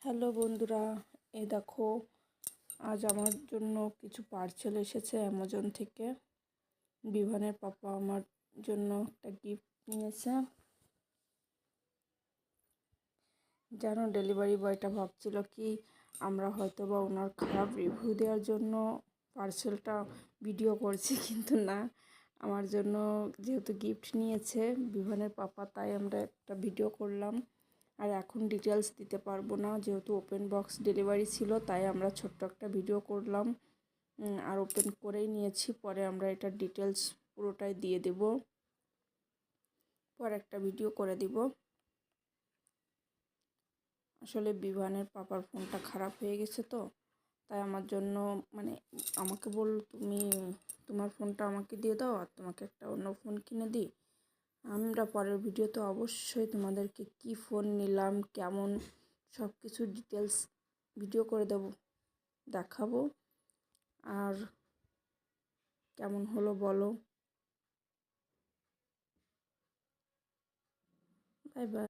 Hello বন্ধুরা, এই দেখো আজ আমার জন্য কিছু পার্সেল এসেছে অ্যামাজন থেকে। বিভানের পাপা আমার জন্য একটা গিফট নিয়েছে। জানো, ডেলিভারি বয়টা ভাবছিল কি আমরা হয়তো বা ওনার খারাপ রিভিউ দেওয়ার জন্য পার্সেলটা ভিডিও করছি, কিন্তু না, আমার জন্য যেহেতু গিফট নিয়েছে বিভানের পাপা, তাই আমরা একটা ভিডিও করলাম। আর এখন ডিটেলস দিতে পারবো না, যেহেতু ওপেন বক্স ডেলিভারি ছিল, তাই আমরা ছোট্ট একটা ভিডিও করলাম আর ওপেন করেই নিয়েছি। পরে আমরা এটার ডিটেলস পুরোটাই দিয়ে দেব, পরে একটা ভিডিও করে দিব। আসলে বিভানের পাপার ফোনটা খারাপ হয়ে গেছে, তো তাই আমার জন্য মানে আমাকে বলল, তুমি তোমার ফোনটা আমাকে দিয়ে দাও আর তোমাকে একটা অন্য ফোন কিনে দিই। আমরা পরের ভিডিওতে অবশ্যই তোমাদেরকে কি ফোন নিলাম, কেমন, সব কিছু ডিটেলস ভিডিও করে দেখাবো। আর কেমন হলো বলো। Bye bye.